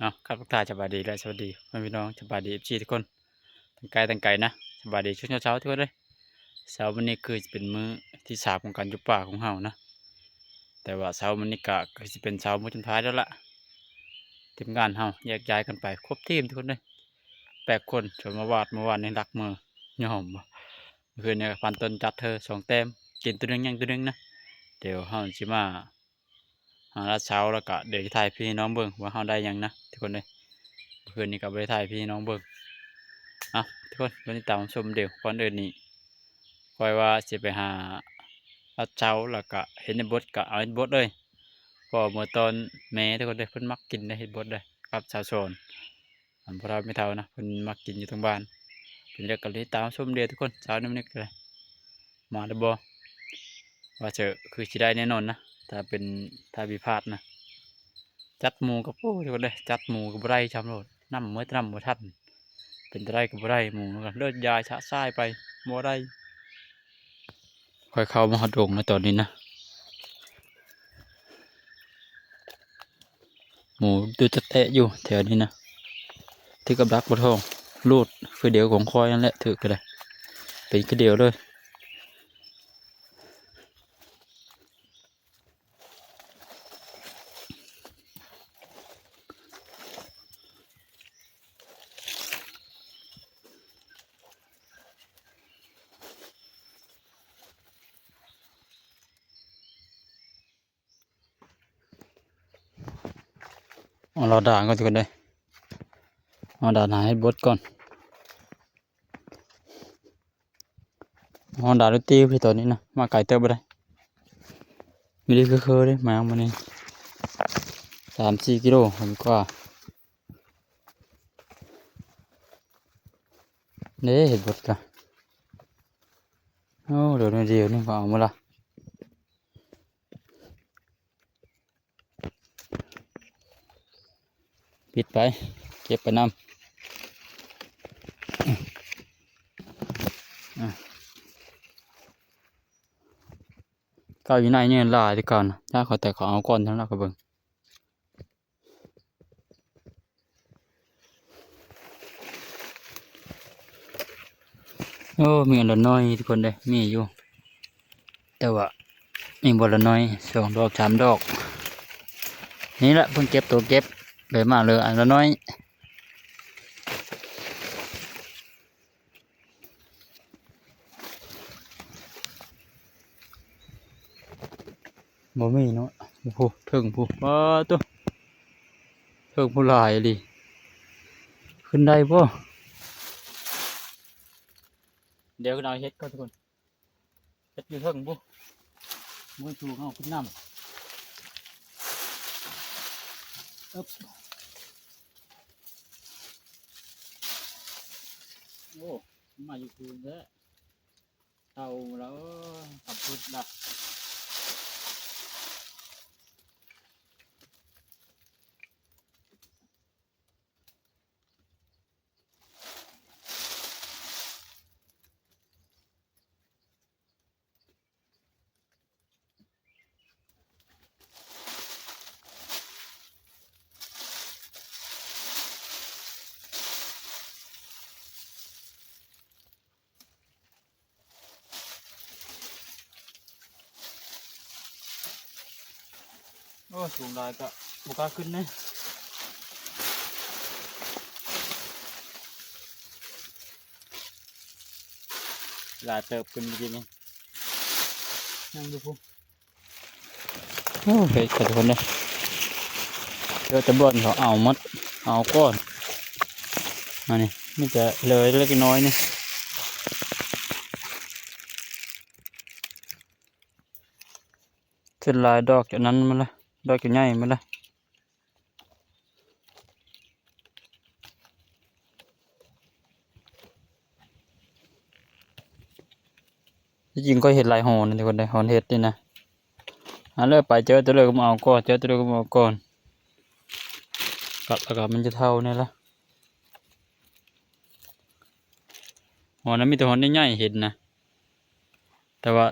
ครับทุกท่านสบายดีและสวัสดีพี่น้องสบายดีทุกคนตั้งไกลนะสบายดีช่วงเช้าทุกคนเลยเช้าวันนี้คือจะเป็นมื้อที่3ของการอยู่ป่าของเฮานะแต่ว่าเช้าวันนี้ก็จะเป็นเช้ามื้อสุดท้ายแล้วล่ะทีมงานเฮาแยกย้ายกันไปครบทีมทุกคนเลย8 คนชวนเมื่อวานในรักมือย่อมเมื่อคืนเนี่ยพันต้นจัดเธอ2 แต้มกินตัวหนึงยังตัวหนึงนะเดี๋ยวเฮาสิมาหาลาดเช้าแล้วก็เดี๋ยวจะถ่ายพี่น้องเบิ่งว่าเฮาได้ยังนะทุกคนเลยเมื่อคืนนี้ก็ไปถ่ายพี่น้องเบิ่ง ทุกคนวันนี้ตามชมเดี๋ยวก่อนอื่นนี่คอยว่าจะไปหาลัดเช้าแล้วก็เห็นในบดก็เอาเห็นบดเลยพอเมื่อตอนแม่ทุกคนได้เพิ่นมักกินได้เห็นบดเลยครับชาวโซนพวกเราไม่เท่านะเพิ่นมักกินอยู่ทั้งบ้านเป็นเรื่องกันเลยตามชมเดี๋ยวทุกคนเช้านี้มันนี่เลยมาแล้วบ่ว่าเจอคือสิได้แน่นอนนะถ้าพิพลาทนะจัดหมูกับโอ้ทุกคนเลยจัดหมูกับไรชำโลดน้ำเมื่อน้ำบ่ทัน เป็นไรกับไรหมูกันเลิศยายชะซ้ายไปบ่ได้ค่อยเข้ามาหดงนะตอนนี้นะหมูดูจะแตะอยู่แถวนี้นะที่กับดักบนท้องรูดคือเดียวของคอยนั่นแหละถือกันเลยเป็นคือเดียวเลยเราด่างก็ถือกันเลยเอาด่านหาให้บดก่อนเอาด่านด้วยตีไปตอนนี้นะมาไก่เติบไปได้มีดีคือเลยมาวันนี้3-4 กิโลผมก็เนี่ยเห็นบดกันโอ้เดี๋ยวนี่ก็เอามาละปิดไปเก็บไปน้ำก็อยู่ในเนี่ยลายที่ก่อนถ้าเขาแต่เขาเอาก้อนทั้งนั้นก็เบิ่งโอ้มีอันละน้อยทุกคนเลยมีอยู่แต่ว่ามีบอละน้อย2 ดอก 3 ดอกนี่แหละเพิ่งเก็บตัวเก็บเลยมาเลยอันละน้อยบ่มีเนาะโอ้โหถึงผู้ตัวถึงผู้หลายดิขึ้นได้ป่ะเดี๋ยวเราเฮ็ดก็ทุกคนเฮ็ดอยู่ถึงป่ะมือชูเขาขึ้นน้ำอึ๊บโอ้มาอยู่คืนแล้วเต่าแล้วขับพุดละโอ้สูงได้ก็บุกล้าขึ้นนะหลายเติบขึ้นเมื่อกี้นี่นั่งดูพุ่งโอ้เฮ้ยทุกคนเลยเดี๋ยวจะบ่นเขาเอามัดเอาก้อนอันนี้ไม่จะเลยเล็กน้อยนี่ขึ้นลายดอกจากนั้นมาละดอกจากใหญ่มาละจริงก็เห็ดลายหอนทุกคนเลยหอนเห็ดนี่นะอันเลิกไปเจอตัวเลยก็มาเอาก้อนเจอตัวเลยก็มาเอาก้อนกัดแล้วก็มันจะเท่านี่ละหอนนั้นมีแต่หอนใหญ่ๆเห็นนะแต่ว่า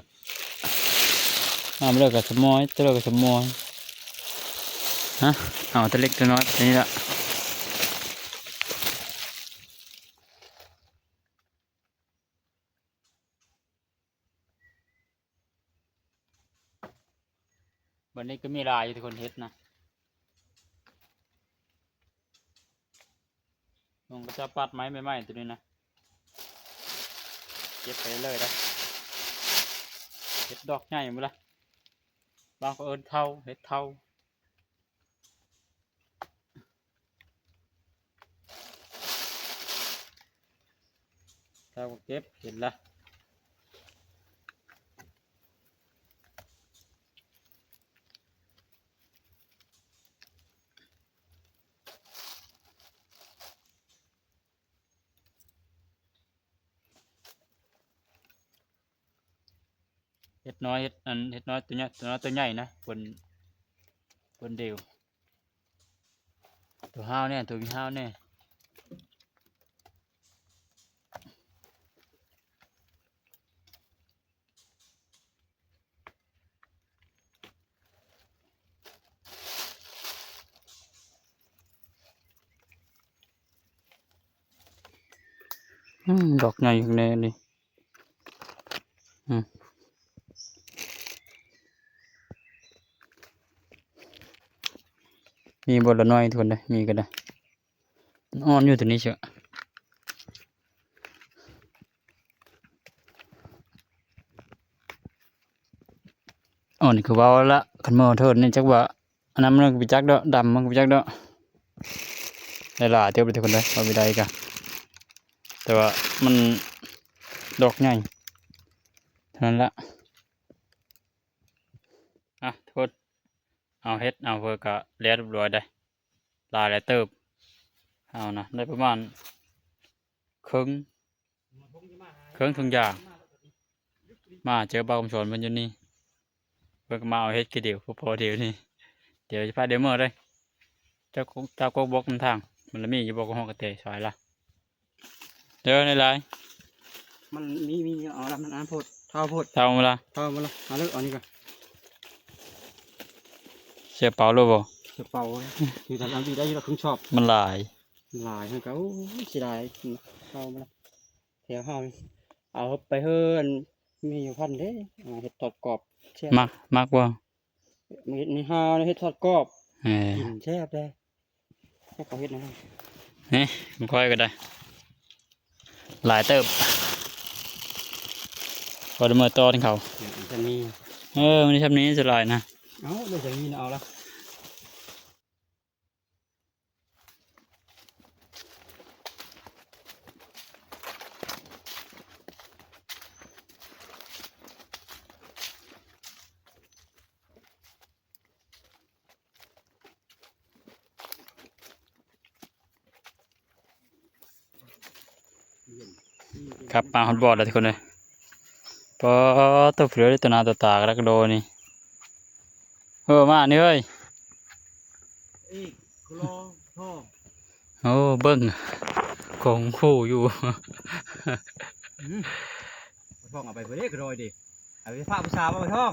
เลิกกับสมอยตัวเลิกกับสมอยฮะเอาตัวเล็กตัวน้อยนี่ละ วันนี้ก็มีลายอยู่ทุกคนเฮ็ดนะลงก็จะปัดไม้ไม่ไหม้ตัวนี้นะเก็บไปเลยนะเฮ็ดดอกใหญ่หมดละบางก็เอิ้นเท่าเฮ็ดเท่าเท่าก็เก็บเห็นละเห็ดน้อยเห็ดอันเห็ดน้อยตัวเนี้ยตัวน้อยตัวใหญ่นะบนเดียวตัวห้าวเนี่ยตัวห้าวเนี่ยดอกใหญ่ข้างในนี่มีบทละน้อยทุกคนเลยมีก็ได้อ่อนอยู่ตัวนี้เชียวอ่อนนี่คือว่าละขันมือเทิดนี่จักว่าอันนั้นมันก็ไปจักเด้อดำมันก็ไปจักเด้อได้หลายเทียบเลยทุกคนเลยเอาไปได้กันแต่ว่ามันดอกใหญ่เท่านั้นละทุกคนเอาเฮ็ดเอาเพื่อกะเลี้ยเรียบร้อยได้ลายแล้วเติบเอานะได้ประมาณครึ่งทุงยางมาเจอบ่าวคำสอนมันอยู่นี่เพื่อมาเอาเฮ็ดกี่เดียวพอเดียวนี่เดี๋ยวจะพาเดี๋ยวเมื่อเลยเจ้าก็บอกมันทางมันละมีอยู่บอกห้องกระเตะสายละเดี๋ยวในไรมันมีเอาละมันโพดเท่ามาละมาเลิกเอานี่ก่อนเสียเปล่าเลยบ่จะเป่าอยู่แต่ลำดีได้เราคงชอบมันหลายให้เขาเสียดายเท่ามาละแถวห้าเอาไปเฮิร์นมีอยู่พันเด้เห็ดทอดกรอบมากว่าในห้าเห็ดทอดกรอบกินแซ่บได้แค่เขาเห็ดนะนี่มันค่อยก็ได้หลายเติบพอดมือต่อที่เขาจะมีมันนี้ทำนี้จะลายนะเอาเดี๋ยวจะมีเอาละครับมาฮอตบอร์ดแล้วทุกคนเลยพอตัวเผือกตัวนาตัวตากระโดนี่มานี่เฮ้ยเบิ้งคงคู่อยู่ท่องเอาไปเพื่อเรียกรอยดิเอาไปฝากผู้สาวมาไปท่อง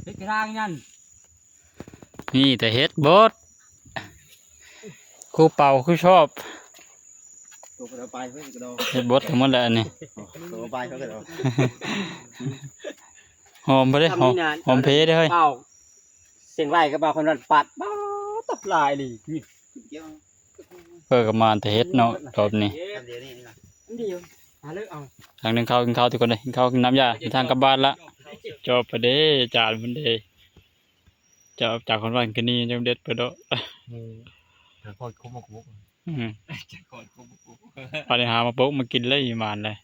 เฮ็ดกระด้างยันนี่แต่เฮ็ดบดคู่เป่าคู่ชอบตัวกระไปเพื่อกระโดเฮ็ดบดทั้งหมดแล้วนี่ตัวไปเขากระโดหอมไปเลยหอมเพได้เฮ้ยเสียงไรกับบ่าวคนนั้นปัดบ้าตับลายดิเพื่อกับมาแต่เฮ็ดเนาะรอบนี้ทางนึงข้าวกินข้าวทุกคนเลยกินข้าวกินน้ำยาทางกลับบ้านละจบไปเด้จานมันเด้จะจากคนวันกันนี่จำเด็ดไปด้วยคอยคุ้มกุ๊กพอได้หามาปุ๊บมากินเลยมานเลย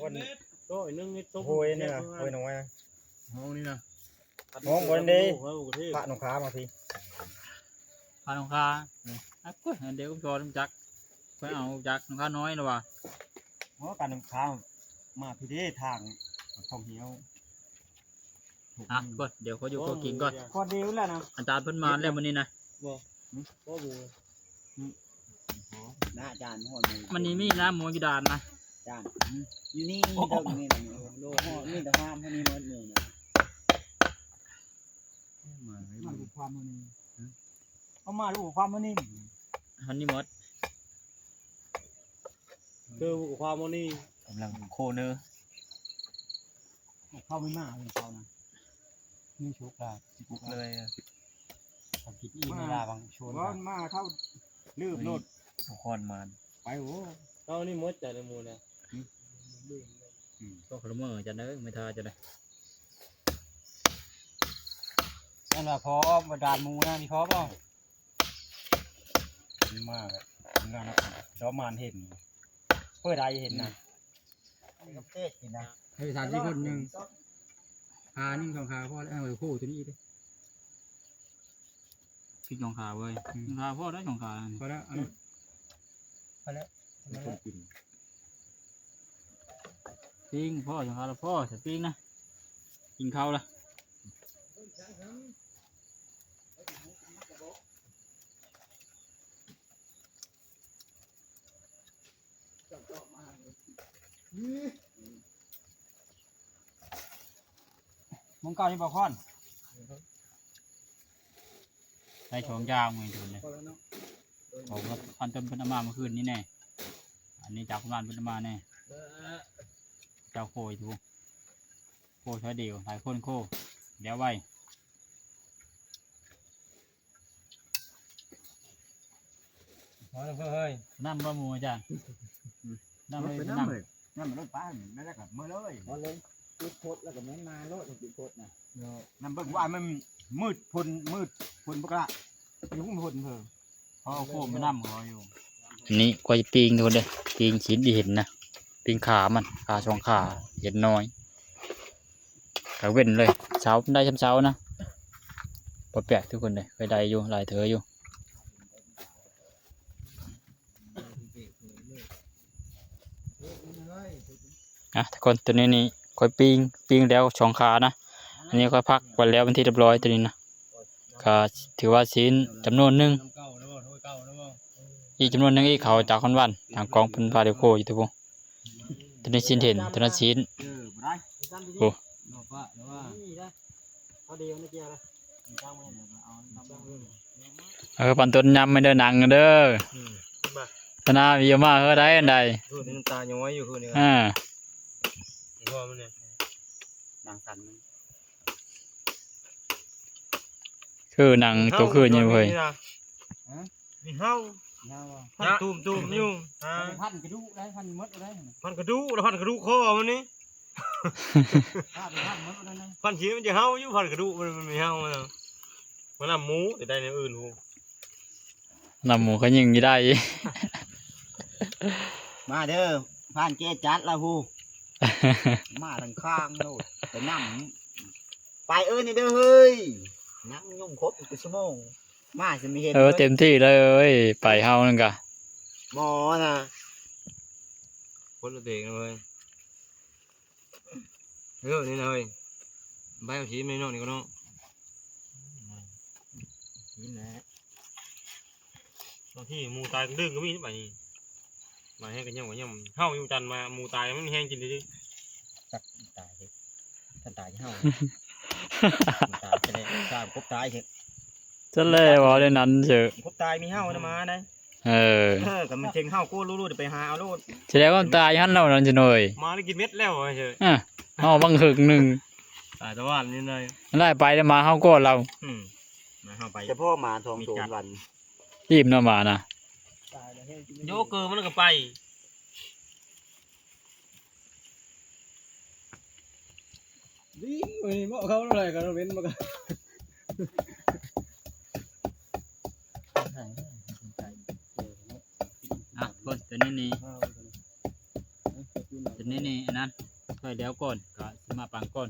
วันโอ้ยนึ่งนิดโอ้ยนี่นะโอ้ยน้อยนะห้องนี่นะห้องบนดีพระนงค้ามาทีพระนงค้าก็เดี๋ยวก็รอต้องจักไปเอาจักนงค้าน้อยหรอวะเพราะการนงค้ามาพี่เด้ทางท่องเที่ยวก็เดี๋ยวเขาอยู่ก็กินก่อนพอดีแล้วนะอาจารย์เพิ่นมาแล้ววันนี้นะบ่น้าอาจารย์หอดมันนี่มีน้ำมวยกีดานนะอาจารย์อยู่นี่เดิมนี่โลหอนี่แต่ห้ามเท่านี้มันหนึ่งมาดูความมันนี่เอามาดูความมันนี่ฮันนี่มด คือความโมนี่ กำลังโคเนอร์ เข้าไม่มากเลยเขานะนี่ชุกละ บุกเลยอะ ทำผิดอีกเวลาบางชวน ร้อนมาเข้าลืบโลด บุกคอนมาน ไปโอ้เรานี่มดแต่ในมูนะ ก็ขลุ่มจะเด้อไม่ทาจะได้ นั่นว่าพอมาดานมูนะนี่พอป่ะ มากอะงานชอบมานเห็นเพื่อใดเห็นนะ เต้กินนะ ให้ทานที่คนหนึ่งขานิ่งของขาพ่อแล้วเอาคู่ตัวนี้ดิ พริกชองขาเว้ยชองขาพ่อได้ชองขา พอแล้วเอาพอแล้ว คนกิน ปิ้งพ่อชองขาแล้วพ่อใส่ปิ้งนะกินข้าวละ มงเก่าที่บอกค่อน ได้ชองยางมือดูเลยผมก็พันต้นพันมาเมื่อคืนนี้แน่อันนี้จากบ้านพันมาแน่เจ้าโคยทูโคใช้เดียวหลายคนโคเดี๋ยวไว้ พอแล้วเพื่อเฮ้ย น้ำบะหมูอาจารย์น้ำเลยน้ำ นั่นมันต้องป้านั่นแหละกับเมื่อเลย พอเลยจุดโพดแล้วก็แม่นมาโลดจุดโพดนะ นั่นเบิ่งว่ามันมืดพลปกระยุ่งพลเพิ่ม พ่อโคมาน้ำเขาอยู่อันนี้กว่าจะปิ้งทุกคนเลยปิ้งชิ้นที่เห็นนะปิ้งขามันขาสองขาเห็นน้อยขาเว้นเลยเช้าได้ช้ำเช้านะพอแปลกทุกคนเลยไปได้อยู่หลายเถออยู่ทุกคนตัวนี้นี่ค่อยปิ้งแล้วสองขานะอันนี้ค่อยพักไว้แล้วเป็นที่เรียบร้อยตัวนี้นะก็ถือว่าชิ้นจำนวนหนึ่งอีกจำนวนหนึ่งอีกเขาจากคนวันทางกองเป็นพาเดียวโคอยู่ทุกคนตัวนี้ชิ้นเห็นตัวนั้นชิ้น โอ้ พอดีวันนี้เกี่ยวเลย ปันต้นยำไม่เดินหนังเด้อธนาวิยมาได้อันใด คือน้ำตาย้อยอยู่คือเนี่ย พ่อมันเนี่ย ดังสัน คือหนังตัวคือยังเว้ย มีเฮา เงา พันตูมอยู่ พันกระดูได้พันมดได้ พันกระดูแล้วพันกระดูคอมันนี่ พันมดได้นะ พันชีมันจะเฮาอยู่พันกระดูมันไม่เฮามันนำหมูแต่ได้ในอื่นหู นำหมูเขายิงยี่ได้ มาเด้อผ่านเกจัดละฮูมาทางข้างโน่นไปนั่งไปนี่เด้อเฮ้ยนั่งยุ่งครบเป็นชั่วโมงมาจะไม่เห็น เต็มที่เลยไปเฮานั่นกะ หมอนะ คนละเด็กเลยนี่เลยใบเอาชีไม่นอกนี่ก็น้อง นี่แหละ บางที่มูตายดึงก็มีไปมาให้กันยังว่ายังเฮาอยู่จันมามูตายมันแห้งกินดิ ตายเลยท่านตายเฮาตายจะได้ตายครบตายเถอะ จะเล่บอกเลยนั้นเถอะ ครบตายมีเฮานะมาได้ กับมันเชิงเฮากูรู้ๆไปหาเอาโลด แสดงว่าตายฮั่นเรานั่นจะหน่อย มาได้กินเม็ดแล้วเฉย เฮาบังหึกหนึ่ง ตายตะวันนี่เลย ไล่ไปแล้วมาเฮาก็เรา มาเข้าไป เฉพาะหมาทองโสมวัน รีบเนาะมานะ โยเกอร์มันก็ไป วิ่งไปเมื่อเขาอะไรกันเว้นมากัน คนตัวนี้นี่ตัวนี้นี่อันนั้นค่อยแล้วก่อนก็สมาปังก่อน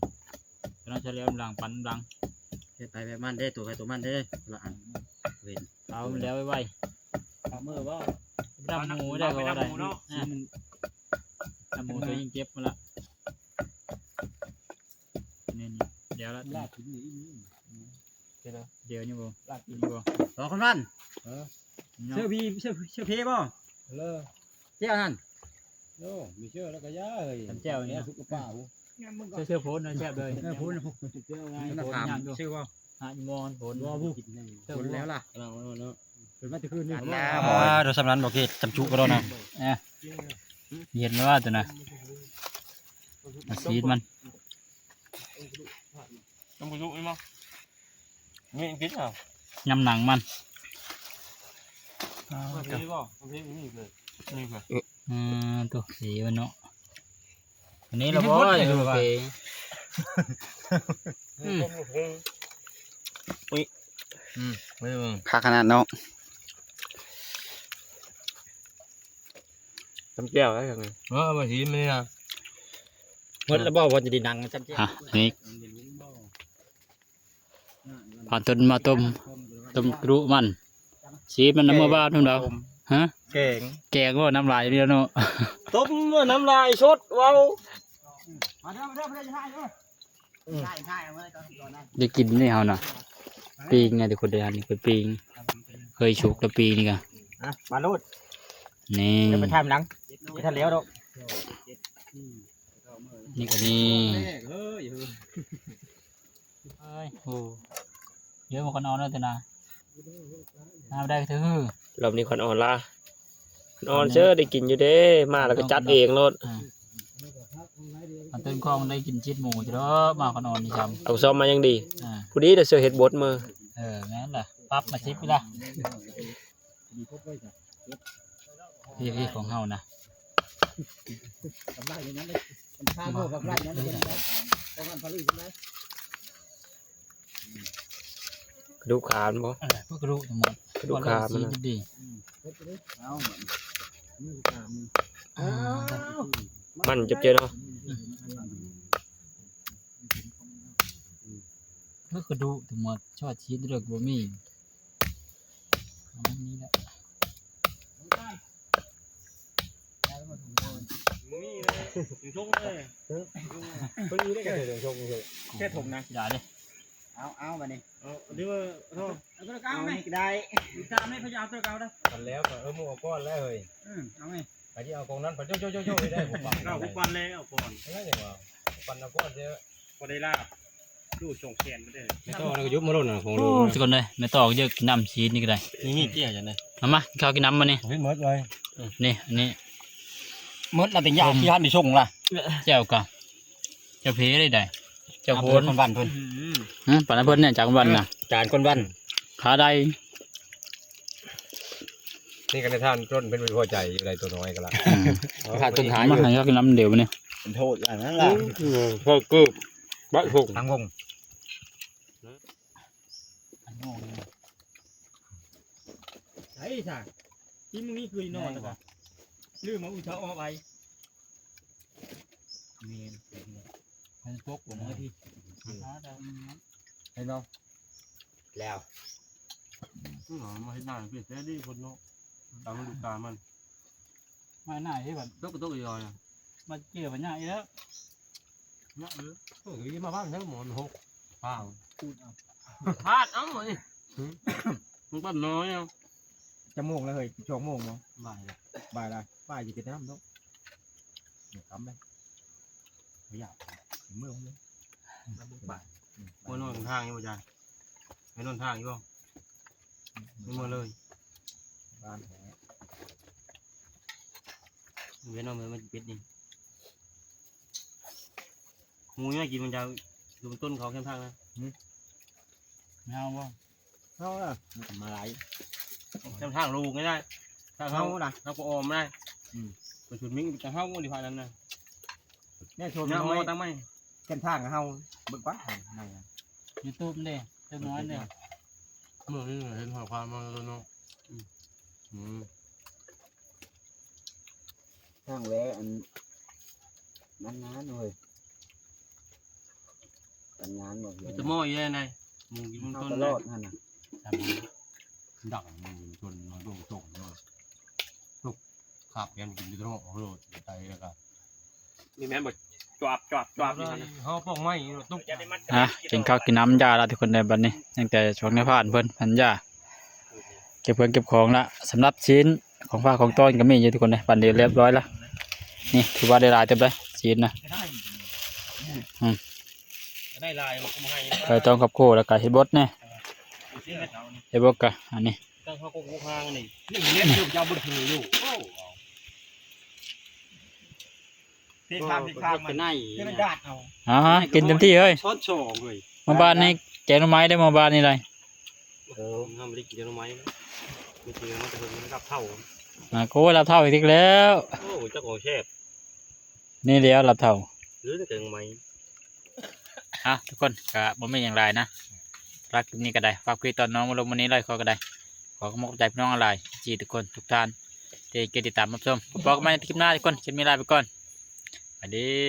เราจะเลี้ยวหลังปันหลัง ไปแบบมันได้ตัวใครตัวมันได้ละอันเว้น เอาแล้วไว้ เมื่อว่า ดำหมูได้ก็ได้ดำหมูตัวยิงเจ็บมาละนี่เดี๋ยวละ ลากถึงนี่ เดี๋ยวนี่บ่ ลาก นี่บ่ ต่อคนมันเชื่อพี่เชื่อเพบ่เลยเจ้านั่นโอ้มีเชื่อแล้วก็ย่าเฮ้ยสุกกระเป๋า เสื้อโพนนะแซ่บเลย พูดนะพูดเจ้าไงนะถามชื่อว่า หาอีมอนโพน ว่าพูดคนแล้วล่ะเราเนาะเป็นมาตะคืนนี่ หมอ โดยสำนันบอกเกตจำชุกก็ได้นะ เย็นแล้วว่าตัวน่ะมาซีดมัน ต้องไปดูไอ้มั้งนี่กินเหรอย ำหนังมัน มาพี่บ่มาพี่นี่เลยนี่ค่ะ ตัวสีมันเนาะอันนี้เราบ่อยโอเค ไม่เบิ่ง ค่าขนาดเนาะ จำแก้วได้ยังไงมาทีไม่นะ เมื่อแล้วบอกว่าจะได้ดังจำเจ้า อันนี้ผ่านต้นมาต้มกรุมันซีดมันน้ำมาบ้านทุ่งดาวฮะ แกง แกงว่าน้ำลายเดียวเนาะ ต้มน้ำลายชดว้าว มาเด้อจะให้เด้อใช่เอาไว้ก่อนนะ ได้กินนี่เฮาน่ะปีงไงทุกคนเดือนนี่คือปีงเคยฉุกแล้วปีนี่กัน มาโลด นี่ จะไปทำหลังไปทำแล้วดอก นี่ก็นี่ เฮ้ย โอ้เยอะมาคนนอนแล้วแต่นะน้ำได้เถอะ รอบนี้คนอ่อนละอ่อนเชื่อได้กินอยู่เด้มาแล้วก็จัดเองรถ มันต้นคลองได้กินชิดหมูจ้ะมาคนนอนนี่ครับ เอาซ้อมมายังดี อ่า ผู้นี้เดี๋ยวเสือเห็ดบดมือ แม่นล่ะปั๊บมาชิปไปละพี่ของเฮานะ กับไล่อย่างนั้นเลยข้าวโพดกับไล่อย่างนั้นเลยต้องการผลิตใช่ไหม กระดูกขามันบ่ พวกรู้ทั้งหมด กระดูกขามัน ดี เอาเหมือนนี่ตาม มันจับเจอเนาะ เพื่อกระดูทั้งหมดชอดชีสเลือกบะหมี่อันนี้แหละ นี่เลยถึงชงเลยคนนี้ได้กันถึงชงเลย แค่ถมนะ อย่าเลย เอามาเนี่ย เดี๋ยวเนาะ เอาตัวเก้าไหมได้ กาไม่พยายามตัวเก่าได้ กันแล้วก็หมูก้อนแล้วเฮ้ย เอาไง ไปที่เอากองนั้นไปโจ้ไม่ได้ผมปัง เราปันเลยเอาก่อน นั่นเองว่าปันเอาก้อนเยอะ พอได้ลาบดูส่งแขนไปเลย ไม่ต้องเรายุบมาลุ่นของ โอ้ ลูก ทุกคนเลยไม่ต่อเยอะกินน้ำชีสนี่ก็ได้ นี่เจี๊ยจังเลย เอามาข้าวกินน้ำมานี่ เฮ้ยมดเลย นี่อันนี้ มดเราติ่งยาที่ท่านไปส่งล่ะ เจ้ากะเจ้าเพได้ได้เจ้าโพน คนวันเพิ่น ปันน้ำเพิ่นเนี่ยจากวันน่ะ จานคนวัน ขาได้ นี่กันในท่านต้นเป็นวิพอใจอยู่ในตัวน้อยกันละ ขาดต้นหาอ มา ยู่ ให้ข้าวกินน้ำเดี๋ยวมาเนี่ย เป็นโทษอย่างนั้นล่ะ พอกืบบ้าถูก ทางวงไอ้ช่างที่มึงนี่คือนอนนะลืมมาอุ้ยเท้าออกไป มันพกผมก็ที่ เห็นบ่แล้ว มาให้หน้าเปลี่ยนแท้ดิคนเนาะตามมันดูตามัน มาหน้าที่แบบ ตกตกย่อยอ่ะ มาเกี่ยวมันง่ายแล้ว เนี่ยเออมาบ้านทั้งหมดหกพางพาดเอ้าเลยมึงปั้นน้อยอ่ะ จะโมงแล้วเฮ้ยช่วงโมงมั้ง บ่ายละ บ่ายละบ่ายจะกินน้ำต้องเดี๋ยวทำไปไม่อยากเมื่อวัน บ่ายมันนอนทางอยู่จ้ะไม่นอนทางอยู่บ่ไม่มาเลย บ้านแห เว้นเอามันเป็ดนี่งูเนี่ยกินมันจะดูต้นเขาเข้มทางนะ ไม่เอาบ่ เขาอะมาไหล เข้มทางลูกไม่ได้ถ้าเขาเขาก็ออมได้ไปชุดมิ้งจะเข้าดีพานั้นนะ เนี่ยชน น้ำ น้ ม อ อย ตั้งไหม เส้นทางเฮาเบิ่งป้านั่ง ยูทูบเด้เจ้าน้อยเด้ เมื่อนี้เห็นหัวความมาแล้วเนาะ ทางแวะอันนั้นๆเลยกันงานหมดเลย จะมอยยังไงมึงกิน เอา ต้น ตลอดนั่นน่ะ ดังมึงชนมาดูส่งเนาะลูกขับยันกินอยู่ตรงหัวโลดใจแล้วก็ นี่แม่นบ่จวบเขาป้องไม้ตุ๊ก กินข้าวกินน้ำยาละทุกคนในบัดนี้ตั้งแต่ช่วงในผ่านเพิ่นพันยาเก็บเพิ่นเก็บของละสำหรับชิ้นของฝากของต้นก็มีอยู่ทุกคนเลยปั่นเดียวเรียบร้อยละนี่ถือว่าได้หลายเต็มเลยชิ้นนะ ได้ลายมันก็ให้ ไก่ต้มกับโคแล้วก็เฮ็ดบดเนี่ยเฮ็ดบดกะอันนี้ ตั้งเขาก็กูข้างนี่นี่เล่นอยู่ยาวบนถืออยู่ พี่ข้ามมั เป็น น ไน ที่มัน เนี่ย ดาดเอา อ๋อกินเต็มที่เฮ้ย ช้อนโชว์เลย มาบ้านนี่แกงหน่อไม้ได้มาบ้านนี่เลย ทำไม่ได้กินต้นไม้ไม่กินมันจะเป็นกับเท่า โก้รับเท่าอีกแล้ว โอ้เจ้าของแชบ นี่เดียวรับเท่า หรือจะเกิงไหม ทุกคนก็บ่มีอย่างไรนะรักคลิปนี้ก็ได้ฝากคุยตอนน้องมาลงวันนี้เลยขอก็ได้ขอขอบใจพี่น้องอะไรจีทุกคนทุกท่านที่ติดตามรับชมพบกันใหม่ในคลิปหน้าทุกคนคลิปนี้ลาไปก่อนสวัสดี